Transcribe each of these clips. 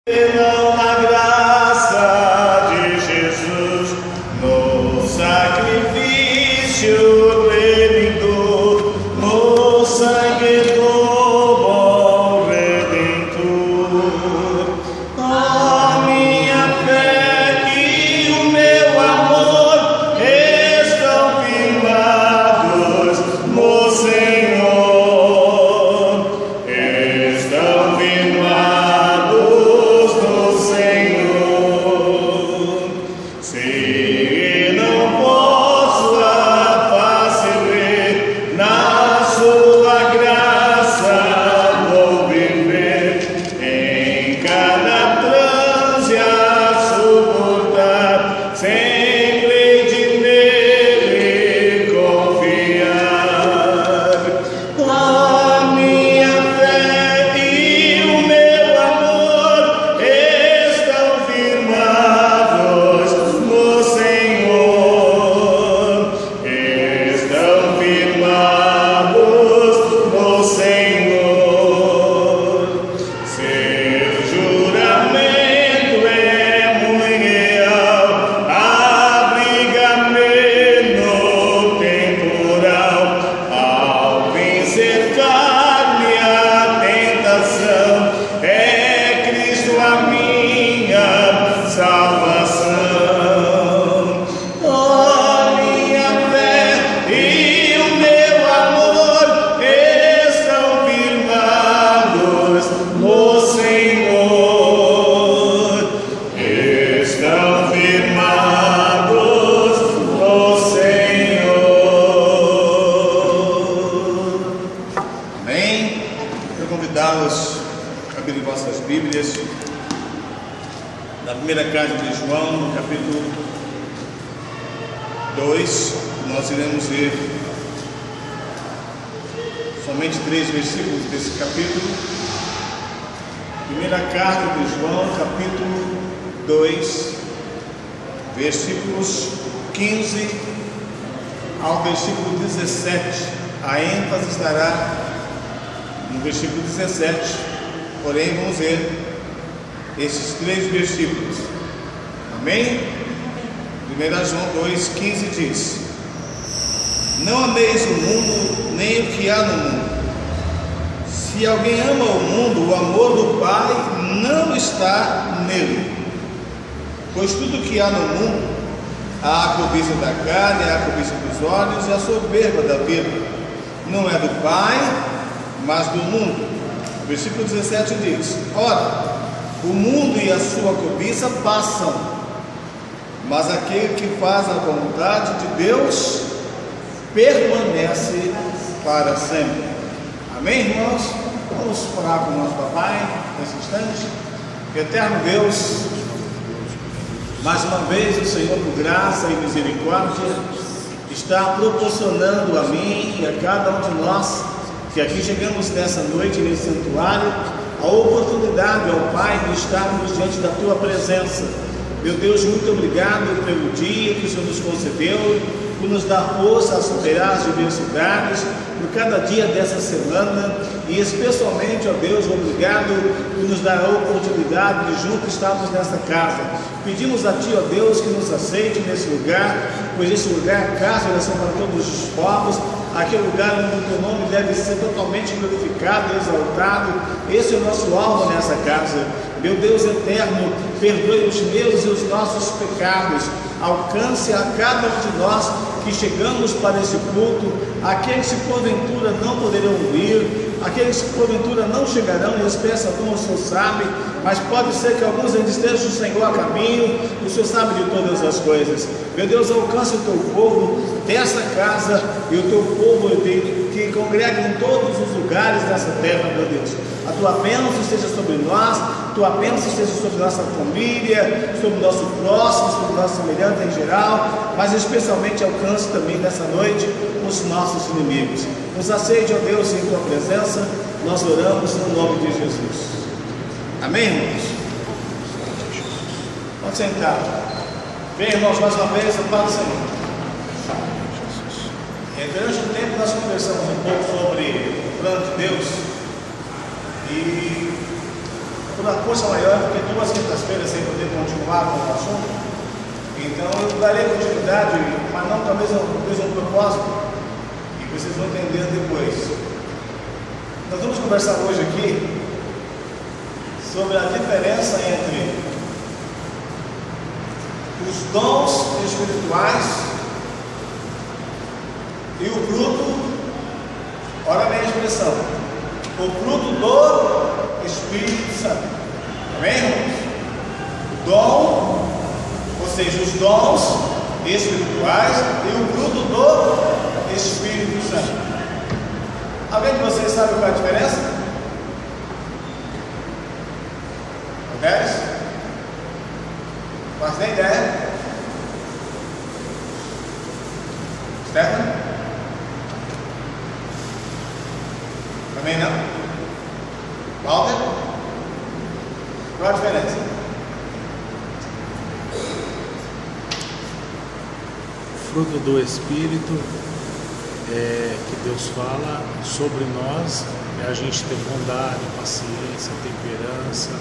Não na graça de Jesus, no sacrifício remidor, no sangue do bom Redentor. A minha fé e o meu amor estão firmados no Senhor, estão firmados no Senhor. Se não posso a face ver, na sua graça vou viver, em cada transe a suportar, sempre de nele confiar. A minha fé e o meu amor estão firmados no Senhor, estão firmados no Senhor. Seu juramento é muito real, abriga-me no temporal, ao vencer carne a tentação, é Cristo a minha salvação. A minha fé e o meu amor estão firmados no Senhor, estão firmados no Senhor. Amém? Quero convidá-los a abrirem vossas Bíblias na primeira carta de João, no capítulo 2. Nós iremos ver somente 3 versículos desse capítulo. Primeira carta de João, capítulo 2, versículos 15 ao versículo 17. A ênfase estará no versículo 17, porém vamos ver esses 3 versículos. Amém? 1 João 2,15 diz: Não ameis o mundo, nem o que há no mundo. Se alguém ama o mundo, o amor do Pai não está nele. Pois tudo que há no mundo, há a cobiça da carne, há a cobiça dos olhos e a soberba da vida, não é do Pai, mas do mundo. O versículo 17 diz: Ora, o mundo e a sua cobiça passam, mas aquele que faz a vontade de Deus permanece para sempre. Amém, irmãos? Vamos orar com o nosso papai nesse instante. Eterno Deus, mais uma vez o Senhor, por graça e misericórdia, está proporcionando a mim e a cada um de nós que aqui chegamos nessa noite, nesse santuário, a oportunidade, ó Pai, de estarmos diante da Tua presença. Meu Deus, muito obrigado pelo dia que o Senhor nos concedeu, por nos dar força a superar as diversidades, por cada dia dessa semana, e especialmente, ó Deus, obrigado por nos dar a oportunidade de juntos estarmos nessa casa. Pedimos a Ti, ó Deus, que nos aceite nesse lugar, pois esse lugar é casa de oração para todos os povos, aquele lugar onde o Teu nome deve ser totalmente glorificado e exaltado. Esse é o nosso alvo nessa casa. Meu Deus eterno, perdoe os meus e os nossos pecados, alcance a cada um de nós que chegamos para esse culto, aqueles que porventura não poderão vir, aqueles que porventura não chegarão em espécie como o Senhor sabe, mas pode ser que alguns ainda estejam o Senhor a caminho, o Senhor sabe de todas as coisas. Meu Deus, alcance o Teu povo dessa casa e o Teu povo que congrega em todos os lugares dessa terra, meu Deus. A Tua bênção esteja sobre nós, a Tua bênção esteja sobre nossa família, sobre o nosso próximo, sobre o nosso semelhante em geral, mas especialmente alcance também nessa noite os nossos inimigos. Nos aceite, ó Deus, em Tua presença, nós oramos no nome de Jesus. Amém, irmãos? Vamos sentar. Bem, irmãos, mais uma vez, a paz do Senhor. Durante o tempo nós conversamos um pouco sobre o plano de Deus e por uma força maior, porque 2 quintas-feiras sem poder continuar com o assunto. Então eu darei continuidade, mas não com o mesmo propósito, e vocês vão entender depois. Nós vamos conversar hoje aqui sobre a diferença entre os dons espirituais e o fruto, olha a minha expressão, o fruto do Espírito Santo. Amém, irmãos? O dom, ou seja, os dons espirituais e o fruto do Espírito Santo. Alguém de vocês sabe qual é a diferença? Mulheres? Faz nem ideia? Stephanie? Também não? Walter? Qual a diferença? Fruto do Espírito que Deus fala sobre nós é a gente ter bondade, paciência, temperança,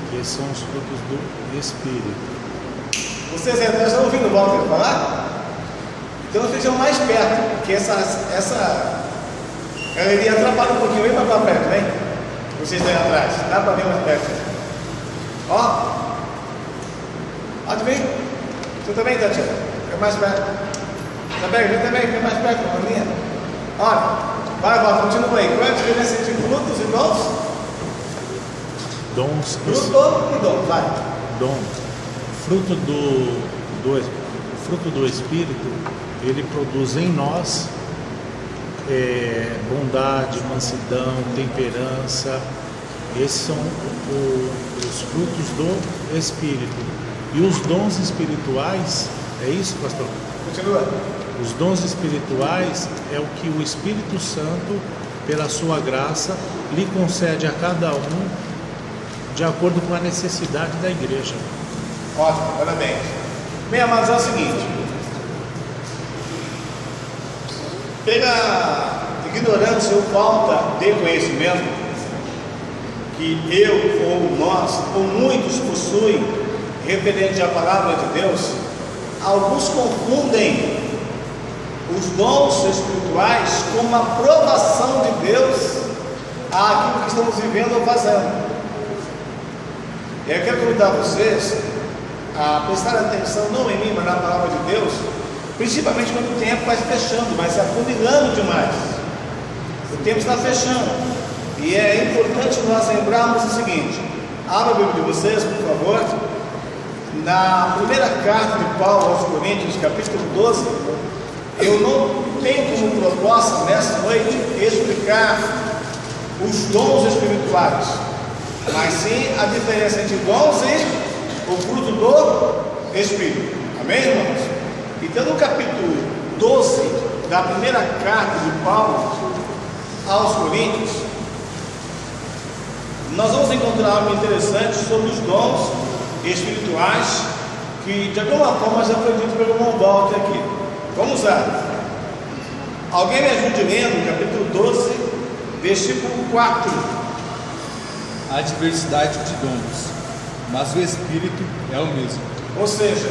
que esses são os frutos do Espírito. Vocês estão ouvindo o Walter falar? Então estejam mais perto, porque essa galeria atrapalha um pouquinho. Vem para perto, vem. Vocês estão aí atrás, dá para ver mais perto. Ó, pode vir. Você também, Tatiana? Fica mais perto. Também, vem também, fica mais perto, maninha. Olha, vai, continua aí. Qual é a diferença entre frutos e dons? Dons. Fruto e dom, vai. Dom. Fruto do Espírito, ele produz em nós bondade, mansidão, temperança. Esses são os frutos do Espírito. E os dons espirituais, é isso, pastor? Continua. Os dons espirituais é o que o Espírito Santo, pela sua graça, lhe concede a cada um de acordo com a necessidade da igreja. Ótimo, parabéns. Bem, amados, é o seguinte: pela ignorância ou falta de conhecimento que eu ou nós ou muitos possuem referente à palavra de Deus, alguns confundem os dons espirituais com uma aprovação de Deus àquilo que estamos vivendo ou fazendo. E eu quero convidar vocês a prestar atenção não em mim, mas na palavra de Deus, principalmente quando o tempo vai se fechando, vai se afunilando demais. O tempo está fechando e é importante nós lembrarmos o seguinte: abra a Bíblia de vocês, por favor, na primeira carta de Paulo aos Coríntios, capítulo 12. Eu não tenho como proposta nessa noite explicar os dons espirituais, mas sim a diferença entre dons e o fruto do Espírito. Amém, irmãos? Então, no capítulo 12 da primeira carta de Paulo aos Coríntios, nós vamos encontrar algo interessante sobre os dons espirituais que de alguma forma já foi dito pelo irmão Walter aqui. Vamos lá. Alguém me ajude lendo capítulo 12, versículo 4. Há diversidade de dons, mas o Espírito é o mesmo. Ou seja,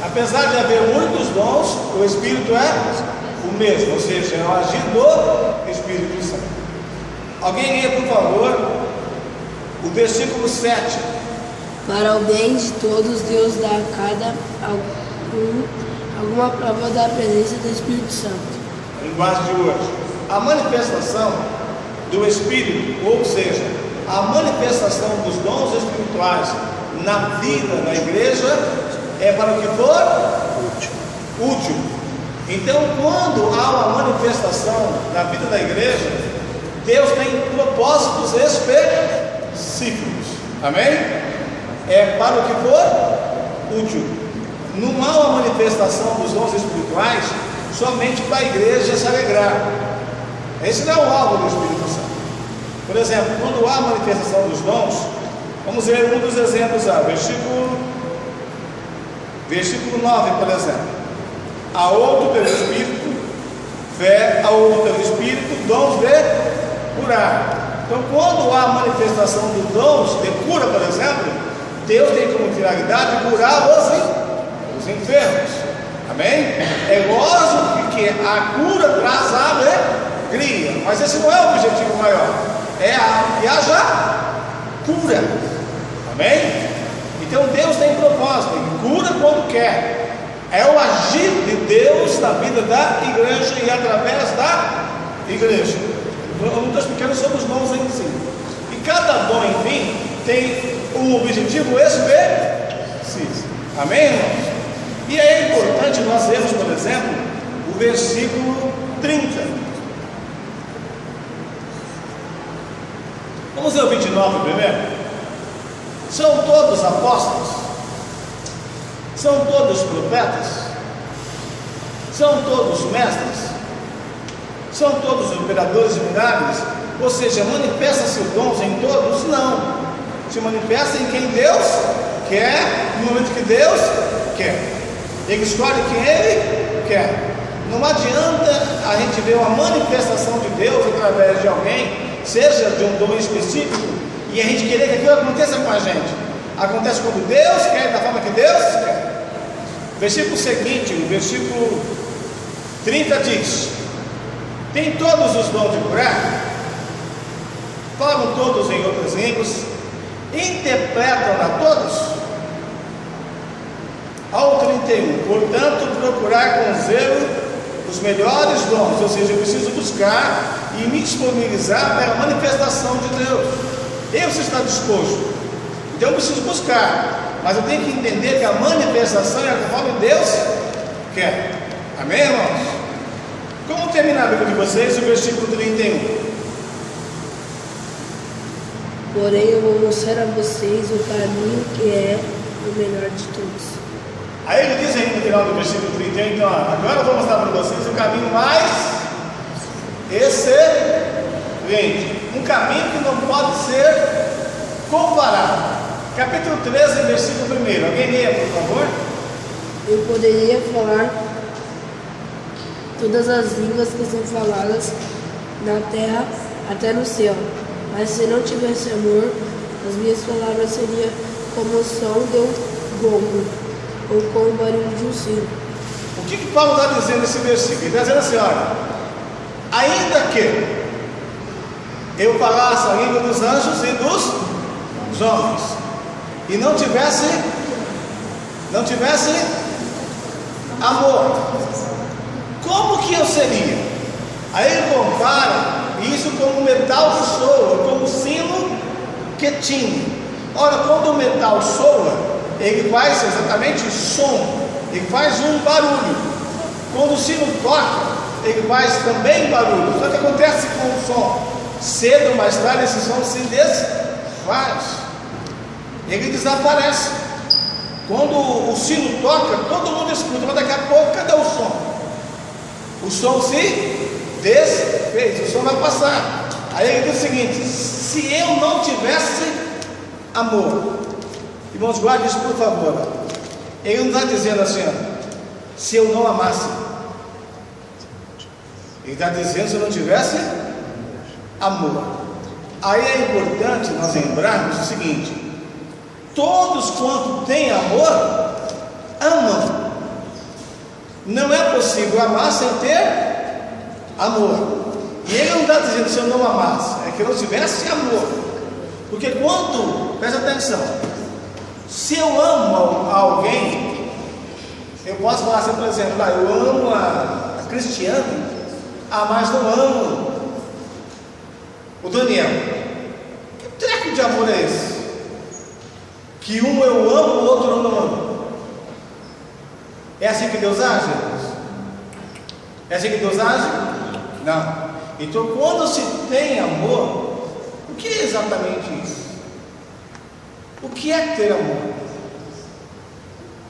apesar de haver muitos dons, o Espírito é o mesmo, ou seja, é o agir do Espírito Santo. Alguém leia, por favor, o versículo 7. Para o bem de todos, Deus dá a cada alguma prova da presença do Espírito Santo. A linguagem de hoje. A manifestação do Espírito, ou seja, a manifestação dos dons espirituais na vida da igreja é para o que for útil. Então, quando há uma manifestação na vida da igreja, Deus tem propósitos específicos. Amém? É para o que for útil. Não há uma manifestação dos dons espirituais somente para a igreja se alegrar. Esse não é o alvo do Espírito Santo. Por exemplo, quando há a manifestação dos dons, vamos ver um dos exemplos lá, versículo 9, por exemplo. A outro pelo Espírito, fé, a outro pelo Espírito, dons de curar. Então, quando há manifestação de dons de cura, por exemplo, Deus tem como finalidade curar os enfermos. Amém? É lógico que a cura traz alegria, mas esse não é o objetivo maior. É que haja cura. Amém? Então Deus tem propósito, Ele cura quando quer. É o agir de Deus na vida da igreja e através da igreja. Eu não estou explicando sobre os dons em si. E cada dom, enfim, tem um objetivo específico. Amém, irmãos? E é importante nós vermos, por exemplo, o versículo 30. Vamos ver o 29 primeiro. São todos apóstolos? São todos profetas? São todos mestres? São todos operadores de milagres? Ou seja, manifesta-se dons em todos? Não. Se manifesta em quem Deus quer, no momento que Deus quer. Ele escolhe quem Ele quer. Não adianta a gente ver uma manifestação de Deus através de alguém, seja de um dom específico, e a gente querer que aquilo aconteça com a gente. Acontece quando Deus quer, da forma que Deus quer. Versículo seguinte, o versículo 30 diz: tem todos os dons de curar, falam todos em outros línguas, interpretam a todos. Ao 31, portanto, procurar com zelo os melhores dons, ou seja, eu preciso buscar e me disponibilizar para a manifestação de Deus. Eu se está disposto, então eu preciso buscar, mas eu tenho que entender que a manifestação é conforme Deus quer. Amém, irmãos? Como terminar a Bíblia de vocês, o versículo 31? Porém, eu vou mostrar a vocês o caminho que é o melhor de todos. Aí ele diz aí no final do versículo 31, então, agora eu vou mostrar para vocês o caminho mais excelente, um caminho que não pode ser comparado. Capítulo 13, versículo 1. Alguém leia, por favor? Eu poderia falar todas as línguas que são faladas na terra até no céu, mas se não tivesse amor, as minhas palavras seriam como o som de um gongo ou com o barulho de um sino. O que Paulo está dizendo nesse versículo? Ele está dizendo assim: olha, ainda que eu falasse a língua dos anjos e dos homens, e não tivesse amor, como que eu seria? Aí ele compara isso como metal que soa, como sino que tine. Ora, quando o metal soa, ele faz exatamente som, ele faz um barulho. Quando o sino toca, ele faz também barulho. Só que acontece com o som, cedo ou mais tarde esse som se desfaz, ele desaparece. Quando o sino toca, todo mundo escuta, mas daqui a pouco, cadê o som? O som se desfez, o som vai passar. Aí ele diz o seguinte: se eu não tivesse amor, irmãos, guarde isso por favor. Ele não está dizendo assim, ó, se eu não amasse. Ele está dizendo se eu não tivesse amor. Aí é importante nós lembrarmos o seguinte: todos quanto têm amor, amam. Não é possível amar sem ter amor. E ele não está dizendo se eu não amasse, é que eu não tivesse amor. Porque quando, presta atenção, se eu amo alguém, eu posso falar assim, por exemplo, eu amo a Cristiane, mas não amo o Daniel. Que treco de amor é esse? Que um eu amo, o outro eu não amo. É assim que Deus age, irmãos? É assim que Deus age? Não. Então, quando se tem amor, o que é exatamente isso? O que é ter amor?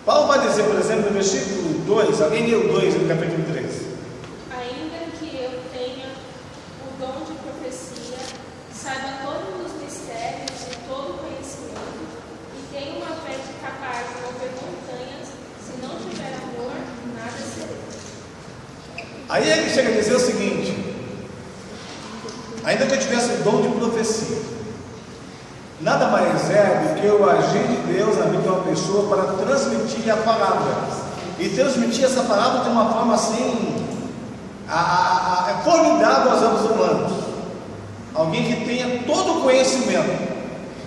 Paulo vai dizer, por exemplo, no versículo 2, alguém leu 2 no capítulo 3. Ainda que eu tenha o dom de profecia, saiba todos os mistérios e todo o conhecimento, e tenha uma fé capaz de mover montanhas, se não tiver amor, nada serei. Aí ele chega a dizer o seguinte: ainda que eu tivesse o dom de profecia, nada mais é do que o agir de Deus na vida de uma pessoa para transmitir a palavra, e transmitir essa palavra de uma forma assim, formidável aos olhos humanos, alguém que tenha todo o conhecimento.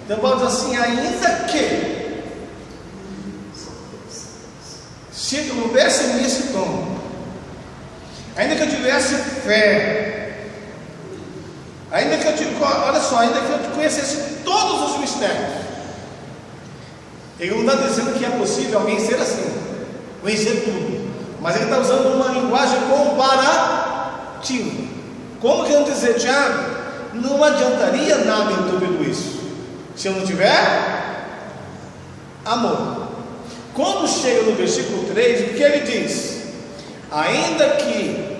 Então Paulo diz assim, ainda que se eu houvesse esse dom, ainda que eu tivesse fé, ainda que eu conhecesse todos os mistérios, ele não está dizendo que é possível alguém ser assim, conhecer tudo, mas ele está usando uma linguagem comparativa. Como querendo dizer, Tiago, não adiantaria nada em tudo isso se eu não tiver amor. Quando chega no versículo 3, o que ele diz? Ainda que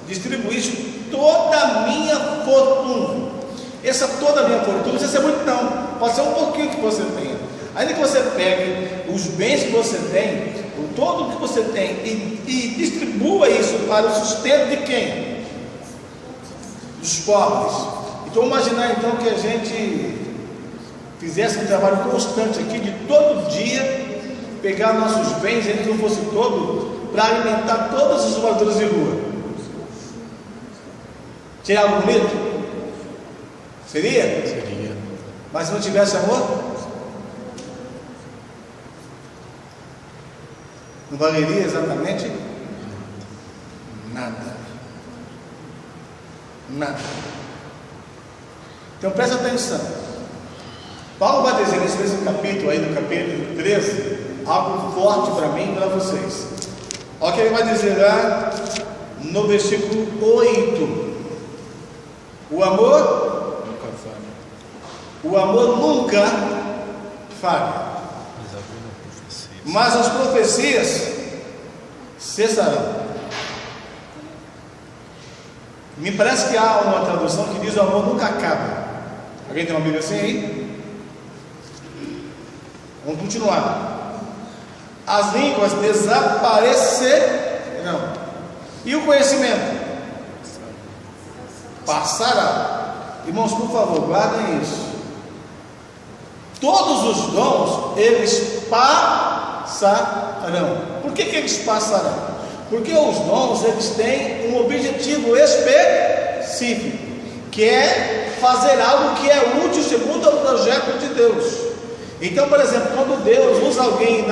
distribuísse toda a minha fortuna, essa toda a minha fortuna, não precisa ser muito não, pode ser um pouquinho que você tenha, ainda que você pegue os bens que você tem, todo o que você tem, e distribua isso para o sustento de quem? Dos pobres. Então imaginar então que a gente fizesse um trabalho constante aqui, de todo dia pegar nossos bens, ainda que não fosse todo, para alimentar todos os moradores de rua. Seria algo bonito? Seria? Seria. Mas se não tivesse amor, não valeria exatamente nada. Nada. Então presta atenção. Paulo vai dizer nesse mesmo capítulo aí, do capítulo 13, algo forte para mim e para vocês. Olha o que ele vai dizer lá no versículo 8. O amor nunca falha. Mas as profecias cessarão. Me parece que há uma tradução que diz: o amor nunca acaba. Alguém tem uma Bíblia assim aí? Vamos continuar. As línguas desaparecerão, e o conhecimento passará. Irmãos, por favor, guardem isso. Todos os dons, eles passarão. Por que eles passarão? Porque os dons, eles têm um objetivo específico, que é fazer algo que é útil segundo o projeto de Deus. Então, por exemplo, quando Deus usa alguém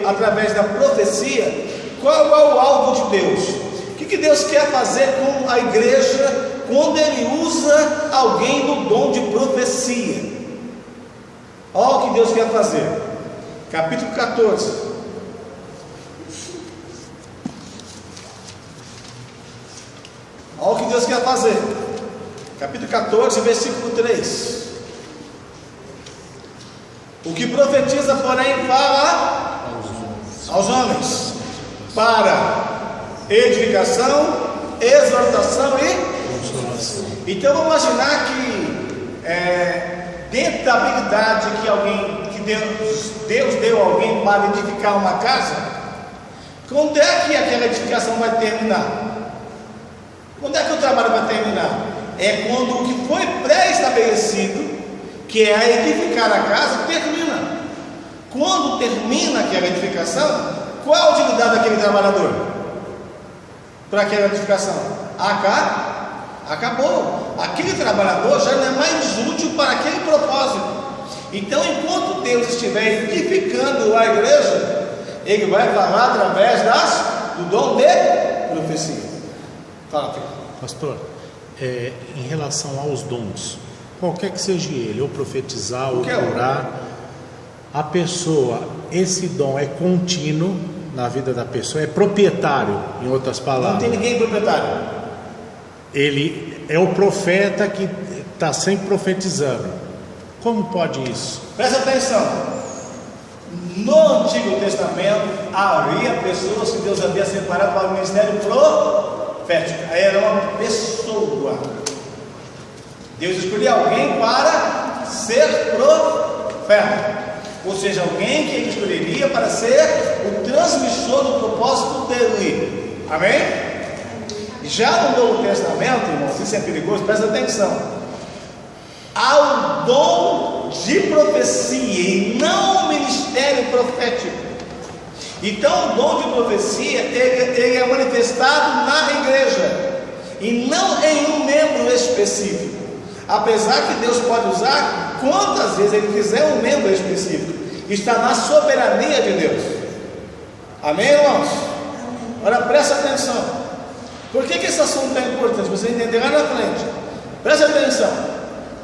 através da profecia, qual é o alvo de Deus? O que Deus quer fazer com a igreja quando Ele usa alguém no dom de profecia? Olha o que Deus quer fazer. Capítulo 14. Olha o que Deus quer fazer. Capítulo 14, versículo 3. O que profetiza, porém, fala aos homens para edificação, exortação e consolação. Então vamos imaginar que dentro da habilidade que Deus deu a alguém para edificar uma casa, quando é que aquela edificação vai terminar? Quando é que o trabalho vai terminar? É quando o que foi pré-estabelecido, que é edificar a casa, termina. Quando termina aquela edificação, qual a utilidade daquele trabalhador para aquela edificação? Acabou. Aquele trabalhador já não é mais útil para aquele propósito. Então, enquanto Deus estiver edificando a igreja, Ele vai falar através do dom de profecia. Fala, Pedro. Pastor, em relação aos dons, qualquer que seja ele, ou profetizar, ou curar, a pessoa, esse dom é contínuo na vida da pessoa, é proprietário, em outras palavras. Não tem ninguém proprietário. Ele é o profeta que está sempre profetizando. Como pode isso? Presta atenção. No Antigo Testamento havia pessoas que Deus havia separado para o ministério profético. Aí era uma pessoa. Deus escolhia alguém para ser profeta, ou seja, alguém que Ele escolheria para ser o transmissor do propósito dele. Amém? Já no Novo Testamento, irmãos, isso é perigoso, presta atenção. dom de profecia e não o ministério profético. Então o dom de profecia ele é manifestado na igreja e não em um membro específico, apesar que Deus pode usar quantas vezes Ele quiser um membro específico. Está na soberania de Deus. Amém, irmãos? Agora presta atenção. Por que esse assunto é importante? Você entender lá na frente. Presta atenção.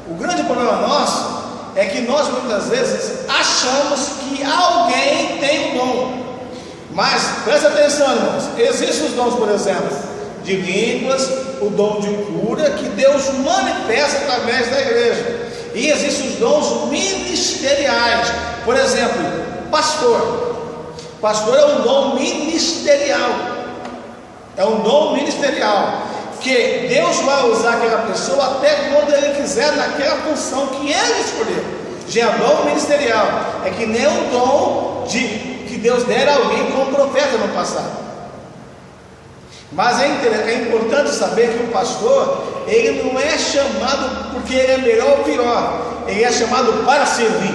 O grande problema nosso é que nós muitas vezes achamos que alguém tem um dom. Mas presta atenção, irmãos. Existem os dons, por exemplo, de línguas, o dom de cura, que Deus manifesta através da igreja. E existem os dons ministeriais. Por exemplo, pastor. Pastor é um dom ministerial. É um dom ministerial que Deus vai usar aquela pessoa até quando Ele quiser, naquela função que Ele escolheu. Já é dom ministerial. É que nem um dom que Deus dera a alguém como profeta no passado. Mas é importante saber que o pastor, ele não é chamado porque ele é melhor ou pior. Ele é chamado para servir.